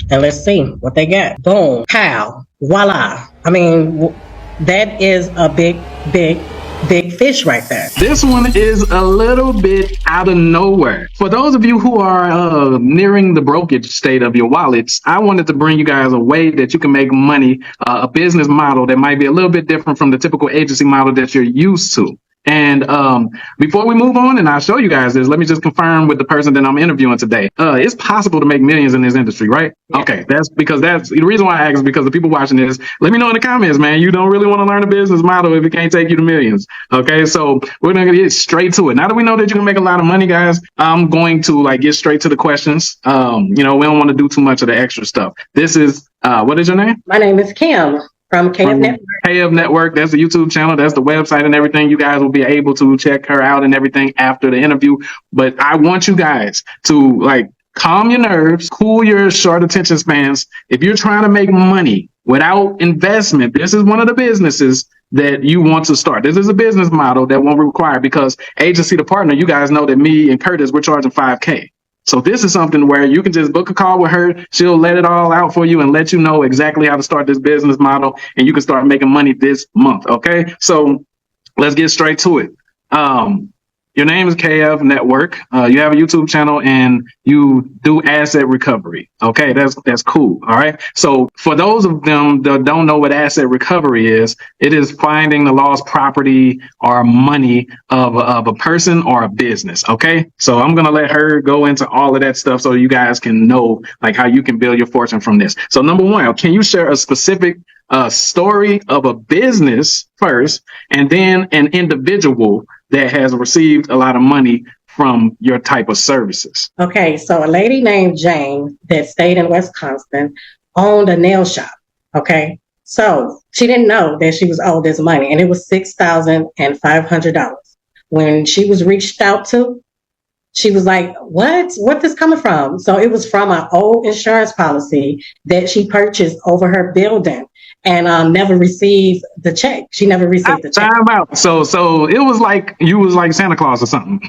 and let's see what they got. Boom, pow, voila. I mean, that is a big, big, big fish right there. This one is a little bit out of nowhere. For those of you who are nearing the brokerage state of your wallets, I wanted to bring you guys a way that you can make money, a business model that might be a little bit different from the typical agency model that you're used to. And before we move on and I'll show you guys this, let me just confirm with the person that I'm interviewing today. It's possible to make millions in this industry, right? Yeah. Okay, that's the reason why I ask is because the people watching this, let me know in the comments, man, you don't really want to learn a business model if it can't take you to millions. Okay, so we're going to get straight to it. Now that we know that you can make a lot of money, guys, I'm going to get straight to the questions. We don't want to do too much of the extra stuff. This is, what is your name? My name is Kim. From KF Network. KF Network, that's the YouTube channel, that's the website and everything. You guys will be able to check her out and everything after the interview. But I want you guys to calm your nerves, cool your short attention spans. If you're trying to make money without investment, this is one of the businesses that you want to start. This is a business model that won't require, because agency to partner, you guys know that me and Curtis, we're charging $5K. So this is something where you can just book a call with her. She'll let it all out for you and let you know exactly how to start this business model, and you can start making money this month. Okay, so let's get straight to it. Your name is KF Network. You have a YouTube channel and you do asset recovery. Okay, that's cool. All right. So for those of them that don't know what asset recovery is, it is finding the lost property or money of a person or a business. Okay. So I'm gonna let her go into all of that stuff so you guys can know how you can build your fortune from this. So number one, can you share a specific story of a business first, and then an individual that has received a lot of money from your type of services? Okay, so a lady named Jane that stayed in Wisconsin owned a nail shop. Okay, so she didn't know that she was owed this money, and it was $6,500. When she was reached out to, she was like, what's this coming from? So it was from an old insurance policy that she purchased over her building, and never received the check. She never received the check. Time out. So it was like you was like Santa Claus or something.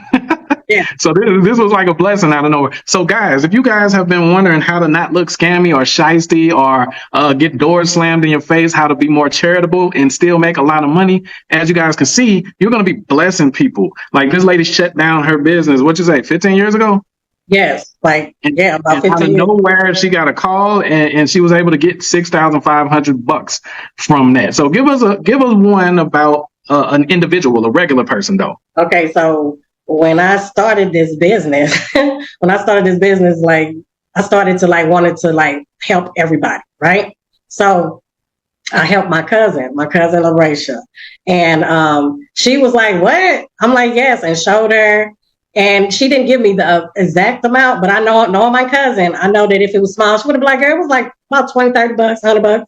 Yeah. So this was like a blessing out of nowhere. So guys, if you guys have been wondering how to not look scammy or shysty or get doors slammed in your face, how to be more charitable and still make a lot of money, as you guys can see, you're going to be blessing people. Like this lady shut down her business, what'd you say, 15 years ago? Yes, about 15 years. Out of nowhere, she got a call and she was able to get $6,500 from that. So give us one about an individual, a regular person, though. Okay, so when I started this business, I started to wanted to help everybody, right? So I helped my cousin LaRaisha, and she was like, "What?" I'm like, "Yes," and showed her. And she didn't give me the exact amount, but I know my cousin, I know that if it was small, she would have been like, girl, it was like about $20, $30, $100.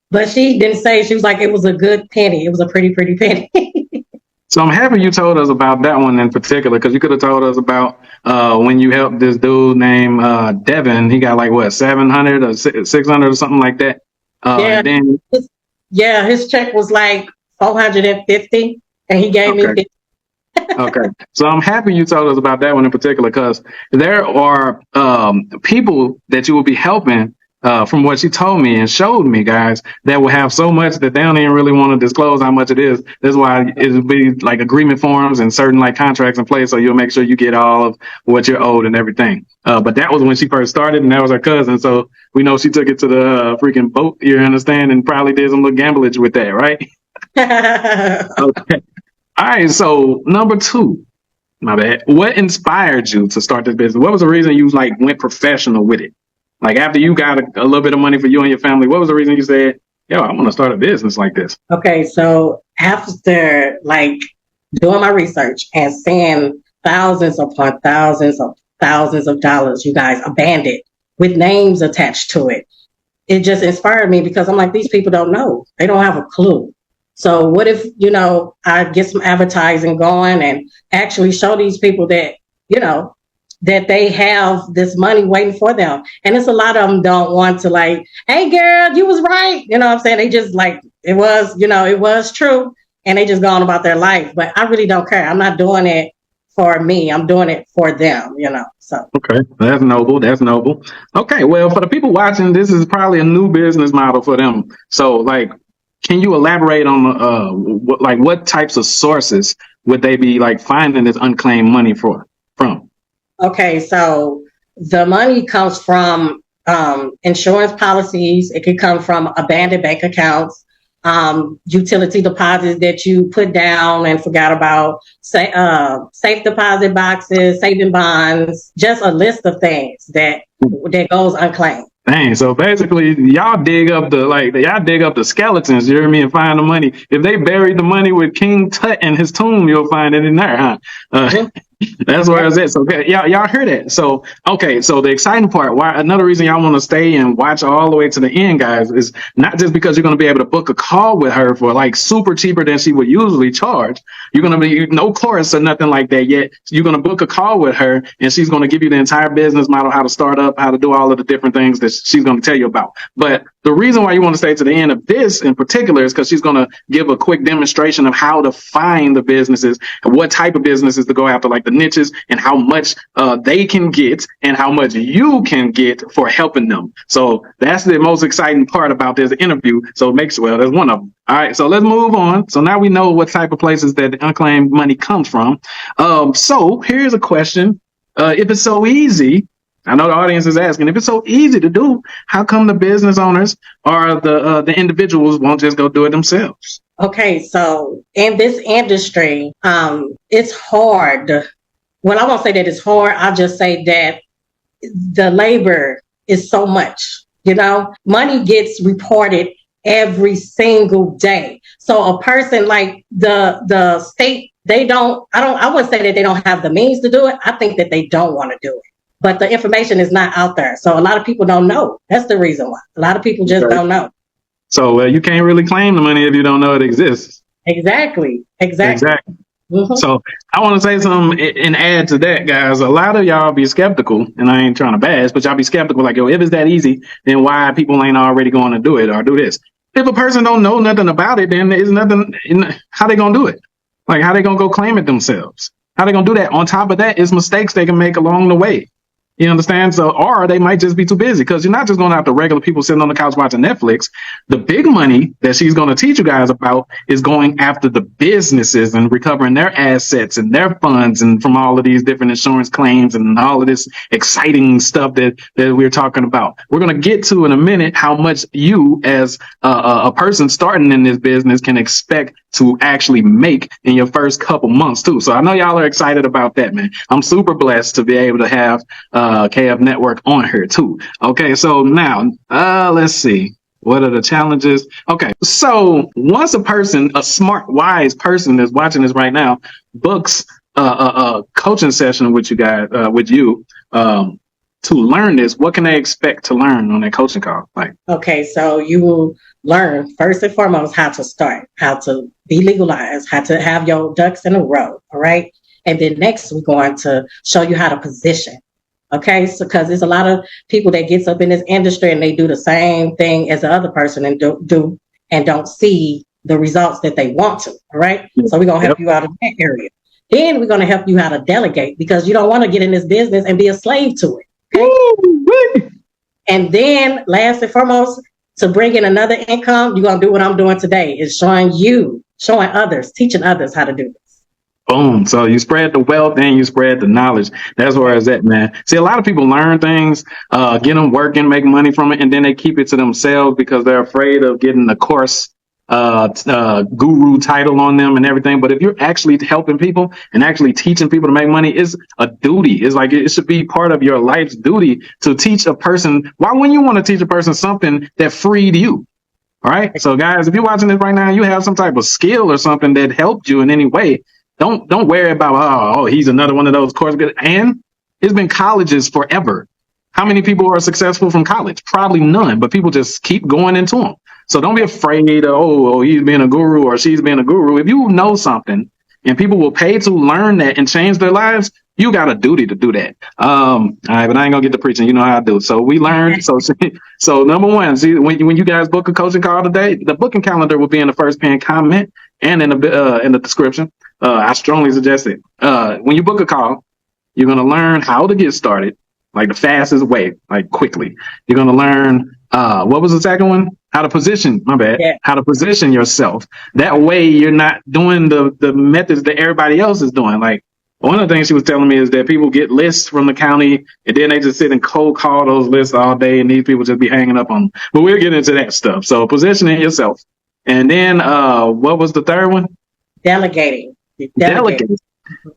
But she didn't say, she was like, it was a good penny. It was a pretty, pretty penny. So I'm happy you told us about that one in particular, because you could have told us about when you helped this dude named Devin. He got like, what, 700 or 600 or something like that? His check was like $450, and he gave me 50. Okay, so I'm happy you told us about that one in particular, because there are people that you will be helping, from what she told me and showed me, guys, that will have so much that they don't even really want to disclose how much it is. That's why it'll be like agreement forms and certain contracts in place, so you'll make sure you get all of what you're owed and everything. But that was when she first started, and that was her cousin, so we know she took it to the freaking boat, you understand, and probably did some little gamblage with that, right? Okay. All right, so number two, my bad. What inspired you to start this business? What was the reason you went professional with it? After you got a little bit of money for you and your family, what was the reason you said, yo, I want to start a business like this? Okay, so after doing my research and seeing thousands upon thousands of dollars, you guys, abandoned with names attached to it, it just inspired me, because I'm like, these people don't know. They don't have a clue. So what if, I get some advertising going and actually show these people that, that they have this money waiting for them. And it's a lot of them don't want to hey girl, you was right. You know what I'm saying? They just it was true. And they just go on about their life. But I really don't care. I'm not doing it for me. I'm doing it for them, so. Okay, that's noble. That's noble. Okay, well, for the people watching, this is probably a new business model for them. So, like, can you elaborate on what types of sources would they be like finding this unclaimed money from? Okay, so the money comes from insurance policies. It could come from abandoned bank accounts, utility deposits that you put down and forgot about, safe deposit boxes, saving bonds, just a list of things that goes unclaimed. Dang, so basically y'all dig up the skeletons, you hear me, and find the money. If they buried the money with King Tut in his tomb, you'll find it in there, huh? That's where it's at. So y'all hear that. So okay, so the exciting part, another reason y'all want to stay and watch all the way to the end, guys, is not just because you're going to be able to book a call with her for like super cheaper than she would usually charge. You're going to be no course or nothing like that yet. You're going to book a call with her and she's going to give you the entire business model, how to start up, how to do all of the different things that she's going to tell you about. But the reason why you want to stay to the end of this in particular is because she's going to give a quick demonstration of how to find the businesses and what type of businesses to go after, like the niches, and how much they can get and how much you can get for helping them. So that's the most exciting part about this interview. So that's one of them. All right, so let's move on. So now we know what type of places that the unclaimed money comes from. So here's a question. If it's so easy, I know the audience is asking, if it's so easy to do, how come the business owners or the individuals won't just go do it themselves? Okay, so in this industry, it's hard. Well, I won't say that it's hard. I'll just say that the labor is so much, money gets reported every single day. So a person like the state, I wouldn't say that they don't have the means to do it. I think that they don't want to do it. But the information is not out there. So a lot of people don't know. That's the reason why. A lot of people just don't know. So you can't really claim the money if you don't know it exists. Exactly. Mm-hmm. So I want to say something and add to that, guys. A lot of y'all be skeptical, and I ain't trying to bash, but y'all be skeptical like, yo, if it's that easy, then why people ain't already going to do it or do this? If a person don't know nothing about it, then there's nothing. How they going to do it? Like, how they going to go claim it themselves? How they going to do that? On top of that, it's mistakes they can make along the way. You understand? So, or they might just be too busy, because you're not just going to have the regular people sitting on the couch watching Netflix. The big money that she's going to teach you guys about is going after the businesses and recovering their assets and their funds and from all of these different insurance claims and all of this exciting stuff that we're talking about. We're going to get to in a minute how much you as a person starting in this business can expect to actually make in your first couple months too. So I know y'all are excited about that, man. I'm super blessed to be able to have KF Network on here too. Okay, so now let's see. What are the challenges? Okay, so once a smart, wise person that's watching this right now books a coaching session with you guys, to learn this, what can they expect to learn on that coaching call? Like, okay, so you will learn first and foremost how to start, how to be legalized, how to have your ducks in a row. All right, and then next we're going to show you how to position. Okay, so because there's a lot of people that gets up in this industry and they do the same thing as the other person and don't see the results that they want to. All right, so we're gonna help you out in that area. Then we're gonna help you how to delegate, because you don't want to get in this business and be a slave to it. Okay? And then last and foremost, to bring in another income, you're gonna do what I'm doing today, is showing others, teaching others how to do this. Boom. So you spread the wealth and you spread the knowledge. That's where it's at, man. See, a lot of people learn things, get them working, make money from it, and then they keep it to themselves because they're afraid of getting the course guru title on them and everything. But if you're actually helping people and actually teaching people to make money, it's a duty. It's like, it should be part of your life's duty to teach a person. Why wouldn't you want to teach a person something that freed you? All right. So guys, if you're watching this right now, you have some type of skill or something that helped you in any way. Don't worry about, oh, he's another one of those course. And it's been colleges forever. How many people are successful from college? Probably none, but people just keep going into them. So don't be afraid of, oh, he's being a guru or she's being a guru. If you know something and people will pay to learn that and change their lives, you got a duty to do that. All right, but I ain't gonna get to preaching. You know how I do. So we learned. So number one, see, when you guys book a coaching call today, the booking calendar will be in the first pinned comment and in the description. I strongly suggest it. When you book a call, you're going to learn how to get started, like the fastest way, like quickly. You're going to learn, what was the second one? How to position, my bad, Yeah. how to position yourself. That way you're not doing the methods that everybody else is doing. Like one of the things she was telling me is that people get lists from the county and then they just sit and cold call those lists all day and these people just be hanging up on them. But we'll get into that stuff. So positioning yourself. And then, what was the third one? Delegating.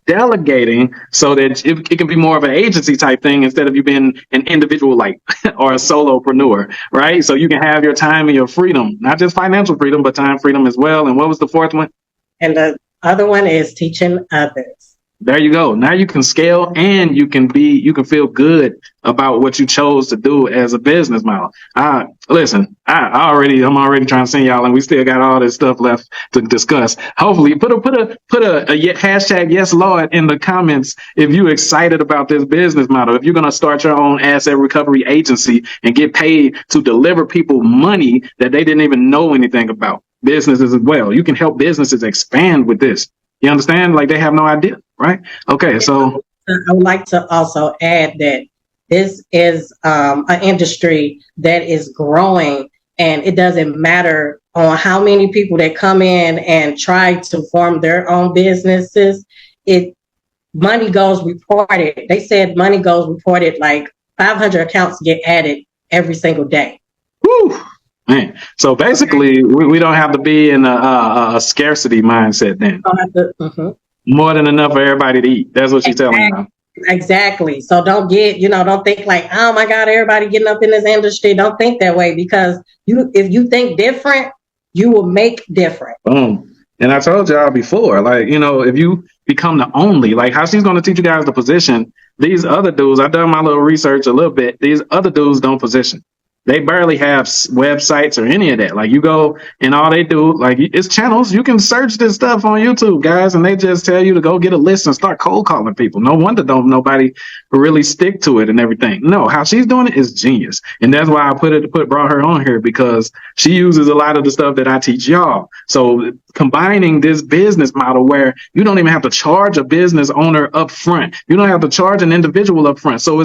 Delegating so that it can be more of an agency type thing instead of you being an individual like or a solopreneur, right? So you can have your time and your freedom, not just financial freedom, but time freedom as well. And what was the fourth one? And the other one is teaching others. There you go. Now you can scale and you can feel good about what you chose to do as a business model. Listen, I'm already trying to send y'all, and we still got all this stuff left to discuss. Hopefully put a hashtag yes Lord in the comments if you're excited about this business model. If you're going to start your own asset recovery agency and get paid to deliver people money that they didn't even know anything about. Businesses as well. You can help businesses expand with this. You understand? Like they have no idea, right? Okay, so I would like to also add that this is an industry that is growing, and it doesn't matter on how many people that come in and try to form their own businesses. Money goes reported. They said money goes reported, like 500 accounts get added every single day. Whew. Man, so basically, we don't have to be in a scarcity mindset then. More than enough for everybody to eat. That's what she's telling me now. Exactly. So don't think like, oh my God, everybody getting up in this industry. Don't think that way, because if you think different, you will make different. Boom. And I told y'all before, like, if you become the only, like how she's going to teach you guys the position, these other dudes, I've done my little research a little bit. These other dudes don't position. They barely have websites or any of that. Like you go and all they do, like it's channels. You can search this stuff on YouTube, guys, and they just tell you to go get a list and start cold calling people. No wonder don't nobody really stick to it and everything. No, how she's doing it is genius. And that's why I brought her on here, because she uses a lot of the stuff that I teach y'all. So combining this business model where you don't even have to charge a business owner up front. You don't have to charge an individual up front. So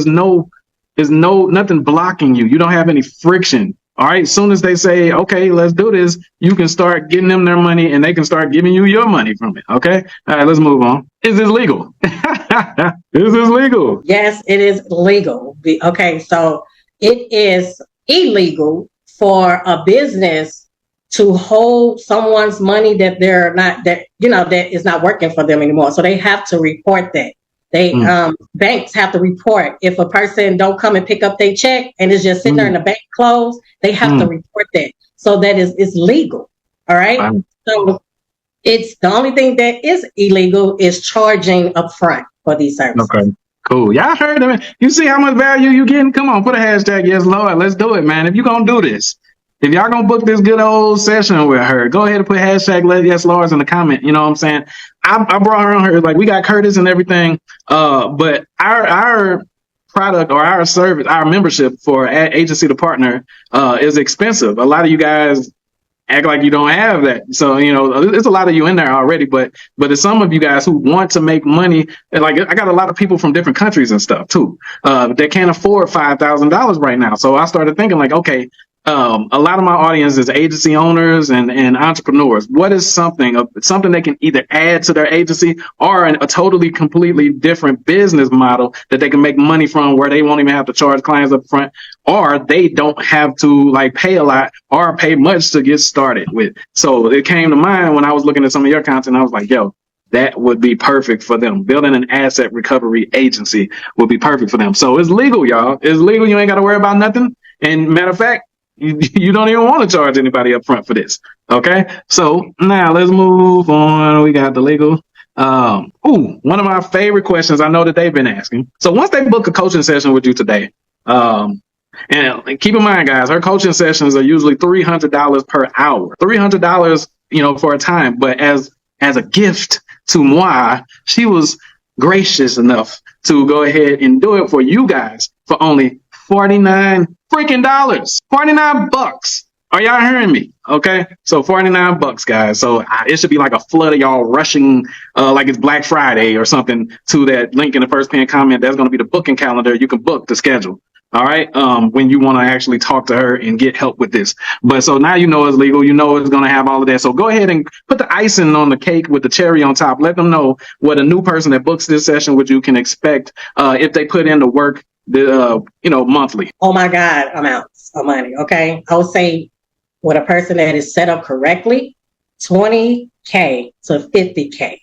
there's nothing blocking you. You don't have any friction. All right. As soon as they say, okay, let's do this, you can start getting them their money and they can start giving you your money from it. Okay. All right, let's move on. Is this legal? Is this legal? Yes, it is legal. Okay. So it is illegal for a business to hold someone's money that that is not working for them anymore. So they have to report that. Banks have to report if a person don't come and pick up their check and it's just sitting there in the bank closed. They have to report that. So that it's legal. All right. So it's the only thing that is illegal is charging upfront for these services. Okay. Cool. Y'all heard of it. You see how much value you getting? Come on, put a hashtag yes Lord. Let's do it, man. If you're gonna do this, if y'all gonna book this good old session with her, go ahead and put hashtag yes Lords in the comment. You know what I'm saying? I brought her on here, like we got Curtis and everything. But our product or our service, our membership for agency to partner is expensive. A lot of you guys act like you don't have that. So, there's a lot of you in there already, but there's some of you guys who want to make money. And like, I got a lot of people from different countries and stuff too, that can't afford $5,000 right now. So I started thinking like, okay, a lot of my audience is agency owners and entrepreneurs. What is something they can either add to their agency or a totally, completely different business model that they can make money from, where they won't even have to charge clients up front, or they don't have to like pay a lot or pay much to get started with. So it came to mind when I was looking at some of your content. I was like, yo, that would be perfect for them. Building an asset recovery agency would be perfect for them. So it's legal, y'all. It's legal. You ain't got to worry about nothing. And matter of fact, you don't even want to charge anybody up front for this. Okay. So now let's move on. We got the legal. One of my favorite questions I know that they've been asking. So once they book a coaching session with you today, and keep in mind, guys, her coaching sessions are usually $300 per hour, $300, for a time. But as a gift to moi, she was gracious enough to go ahead and do it for you guys for only $49 freaking $49. Are y'all hearing me? Okay. So $49, guys. So it should be like a flood of y'all rushing, like it's Black Friday or something, to that link in the first pinned comment. That's going to be the booking calendar. You can book the schedule. All right. When you want to actually talk to her and get help with this. But so now you know it's legal. You know it's going to have all of that. So go ahead and put the icing on the cake with the cherry on top. Let them know what a new person that books this session with you can expect if they put in the work, monthly. Oh my God, amounts of money. Okay. I would say with a person that is set up correctly, 20K to 50K.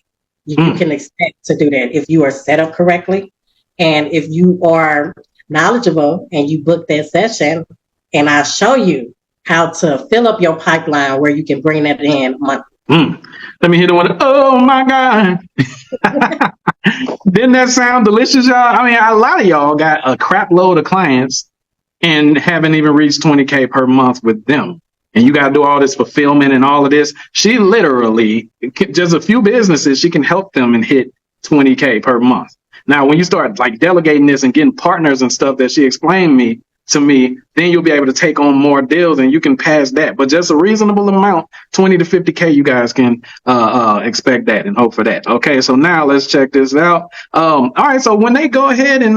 You can expect to do that if you are set up correctly. And if you are knowledgeable and you book that session, and I show you how to fill up your pipeline where you can bring that in monthly. Let me hit the one. Oh my God. Didn't that sound delicious, y'all? I mean, a lot of y'all got a crap load of clients and haven't even reached 20K per month with them. And you got to do all this fulfillment and all of this. She literally, just a few businesses, she can help them and hit 20K per month. Now, when you start like delegating this and getting partners and stuff that she explained to me, then you'll be able to take on more deals and you can pass that. But just a reasonable amount, 20 to 50K, you guys can expect that and hope for that. Okay, so now let's check this out. All right, so when they go ahead and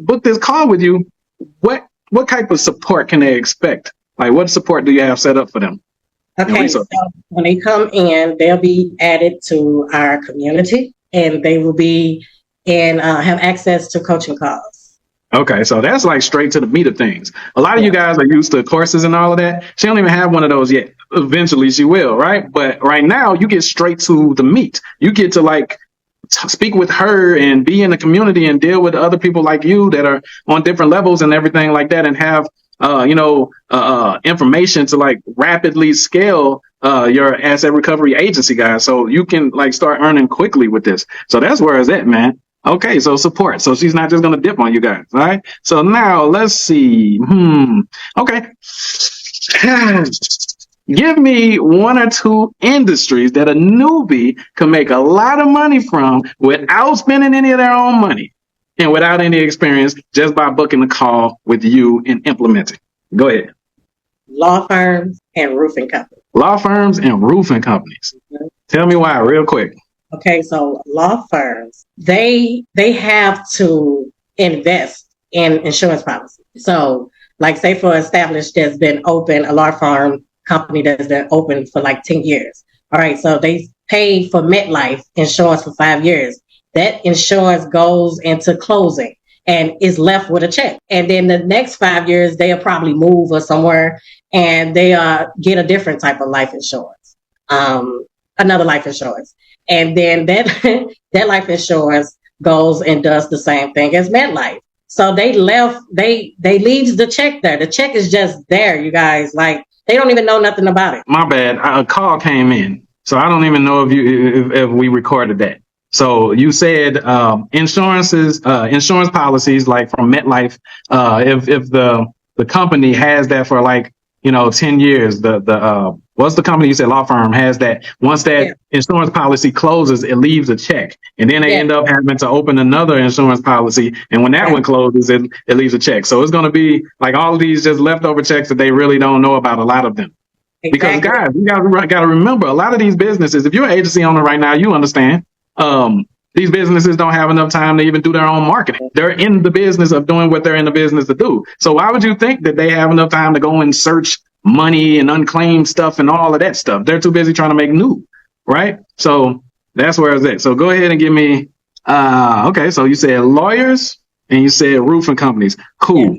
book this call with you, what type of support can they expect? Like, what support do you have set up for them? Okay, so when they come in, they'll be added to our community and they will be have access to coaching calls. Okay, so that's like straight to the meat of things. A lot of you guys are used to courses and all of that. She don't even have one of those yet. Eventually she will, right? But right now you get straight to the meat. You get to like speak with her and be in the community and deal with other people like you that are on different levels and everything like that, and have information to like rapidly scale your asset recovery agency, guys. So you can like start earning quickly with this. So that's where it's at, man. Okay, so support. So she's not just going to dip on you guys, all right? So now let's see. Okay. Give me one or two industries that a newbie can make a lot of money from without spending any of their own money and without any experience, just by booking a call with you and implementing. Go ahead. Law firms and roofing companies. Law firms and roofing companies. Tell me why real quick. Okay, so law firms, they have to invest in insurance policies. So like say for established that's been open, a law firm company that's been open for like 10 years. All right, so they paid for MetLife insurance for 5 years. That insurance goes into closing and is left with a check. And then the next 5 years, they'll probably move or somewhere and they get a different type of life insurance, another life insurance. And then that life insurance goes and does the same thing as MetLife. So they leaves the check there. The check is just there, you guys. Like they don't even know nothing about it. My bad. A call came in, so I don't even know if we recorded that. So you said insurance policies like from MetLife. If the company has that for like 10 years, what's the company you said law firm has that? Once that insurance policy closes, it leaves a check, and then they end up having to open another insurance policy, and when that one closes, it leaves a check. So it's going to be like all of these just leftover checks that they really don't know about, a lot of them. Exactly. Because guys, you got to remember, a lot of these businesses, if you're an agency owner right now, you understand. These businesses don't have enough time to even do their own marketing. They're in the business of doing what they're in the business to do. So why would you think that they have enough time to go and search money and unclaimed stuff and all of that stuff? They're too busy trying to make new, right? So that's where it's at. So go ahead and give me, okay, so you said lawyers and you said roofing companies. Cool.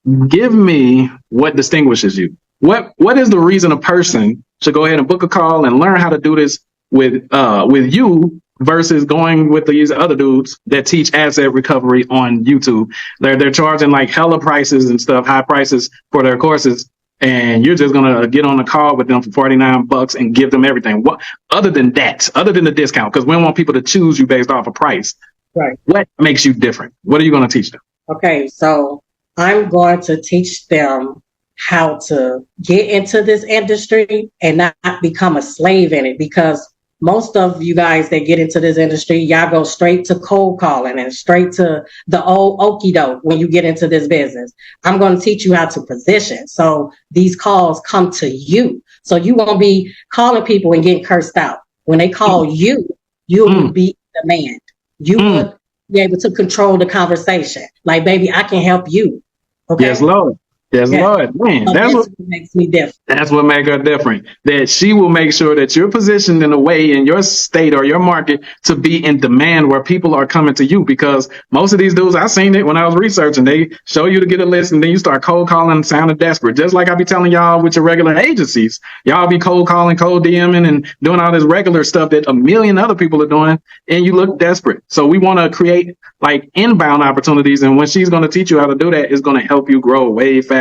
Yeah. Give me what distinguishes you. What is the reason a person should go ahead and book a call and learn how to do this with you versus going with these other dudes that teach asset recovery on YouTube? They're charging like hella prices and stuff, high prices for their courses, and you're just gonna get on a call with them for $49 and give them everything. What other than that, other than the discount, because we don't want people to choose you based off of price. Right. What makes you different? What are you gonna teach them? Okay, so I'm going to teach them how to get into this industry and not become a slave in it, because most of you guys that get into this industry, y'all go straight to cold calling and straight to the old okie doke when you get into this business. I'm going to teach you how to position. So these calls come to you. So you won't be calling people and getting cursed out. When they call you, you'll be the man. You will be able to control the conversation. Like, baby, I can help you. Okay. Yes, Lord. Yes, Lord. Man, so that's what makes me different. That's what makes her different. That she will make sure that you're positioned in a way in your state or your market to be in demand where people are coming to you. Because most of these dudes, I seen it when I was researching. They show you to get a list and then you start cold calling, sounding desperate. Just like I be telling y'all with your regular agencies. Y'all be cold calling, cold DMing, and doing all this regular stuff that a million other people are doing, and you look desperate. So we want to create like inbound opportunities. And when she's going to teach you how to do that, it's going to help you grow way faster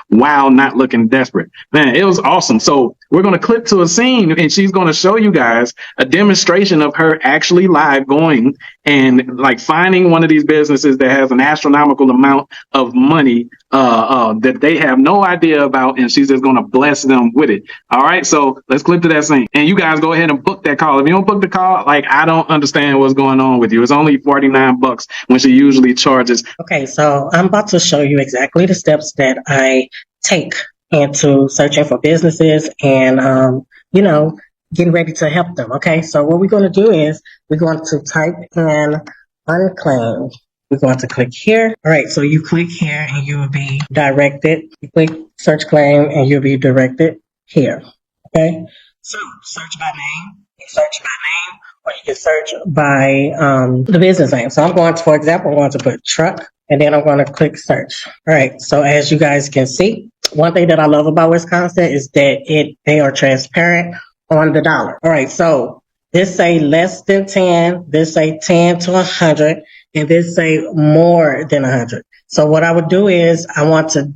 while not looking desperate. Man, it was awesome. So we're going to clip to a scene and she's going to show you guys a demonstration of her actually live going and like finding one of these businesses that has an astronomical amount of money that they have no idea about, and she's just going to bless them with it. All right, so let's clip to that scene. And you guys go ahead and book that call. If you don't book the call, like, I don't understand what's going on with you. It's only $49 when she usually charges. Okay, so I'm about to show you exactly the steps that I take into searching for businesses and, getting ready to help them. Okay, so what we're going to do is we're going to type in unclaimed. We're going to click here. All right, so you click here and you will be directed. You click search claim and you'll be directed here. Okay, so search by name. You search by name or you can search by the business name. So I'm going to, for example, I'm going to put truck and then I'm going to click search. All right, so as you guys can see, one thing that I love about Wisconsin is that they are transparent on the dollar. All right, so this say less than 10, this say 10 to 100, and this say more than 100. So what I would do is I want to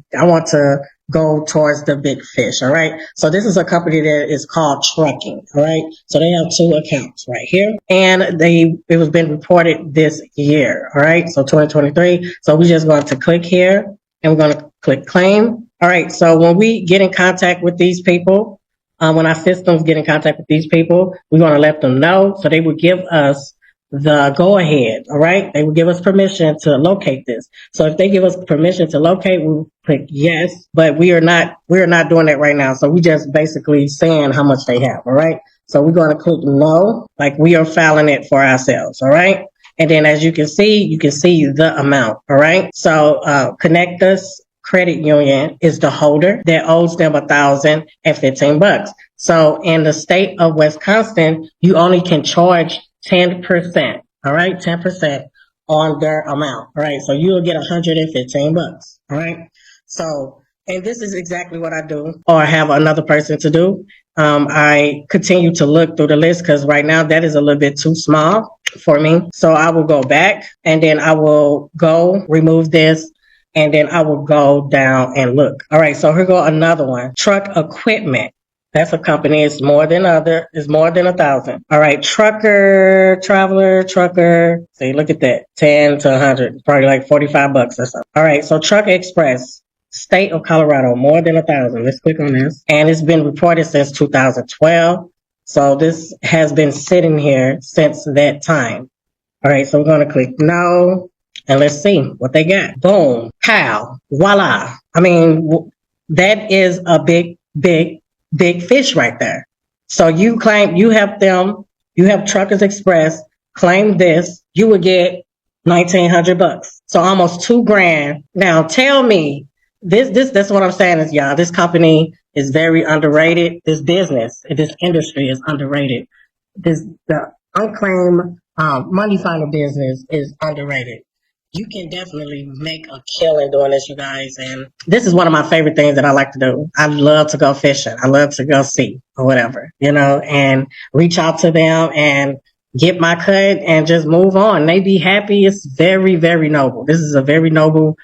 go towards the big fish. All right. So this is a company that is called Trucking. All right. So they have 2 accounts right here, and it was been reported this year. All right. So 2023. So we're just going to click here and we're going to click claim. All right. So when we get in contact with these people, when our systems get in contact with these people, we're going to let them know. So they will give us the go ahead. All right. They will give us permission to locate this. So if they give us permission to locate, we'll click yes, but we are not doing that right now. So we just basically saying how much they have. All right. So we're going to click no, like we are filing it for ourselves. All right. And then as you can see the amount. All right. So, Connect Us Credit Union is the holder that owes them $1,015. So in the state of Wisconsin, you only can charge 10%. All right. 10% on their amount. All right. So you'll get $115. All right. So, and this is exactly what I do or have another person to do. I continue to look through the list because right now that is a little bit too small for me. So I will go back and then I will go remove this. And then I will go down and look. All right, so here go another one. Truck Equipment. That's a company. It's more than 1,000. All right, Traveler. See, look at that. 10 to 100. Probably like $45 or something. All right, so Truck Express. State of Colorado, more than 1,000. Let's click on this. And it's been reported since 2012. So this has been sitting here since that time. All right, so we're going to click no. And let's see what they got. Boom. Pow. Voila. I mean, that is a big fish right there. So you have Truckers Express, claim this, you would get $1,900. So almost $2,000. Now tell me, that's what I'm saying is, y'all, this company is very underrated. This industry is underrated. The unclaimed money finder business is underrated. You can definitely make a killing doing this, you guys. And this is one of my favorite things that I like to do. I love to go fishing. I love to go see or whatever, and reach out to them and get my cut and just move on. They be happy. It's very, very noble. This is a very noble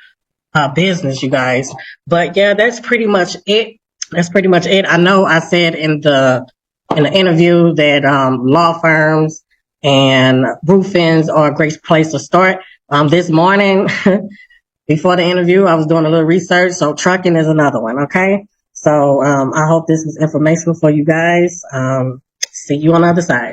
business, you guys. But yeah, that's pretty much it. I know I said in the interview that law firms and roofings are a great place to start. This morning, before the interview, I was doing a little research. So trucking is another one. Okay. So, I hope this was informational for you guys. See you on the other side.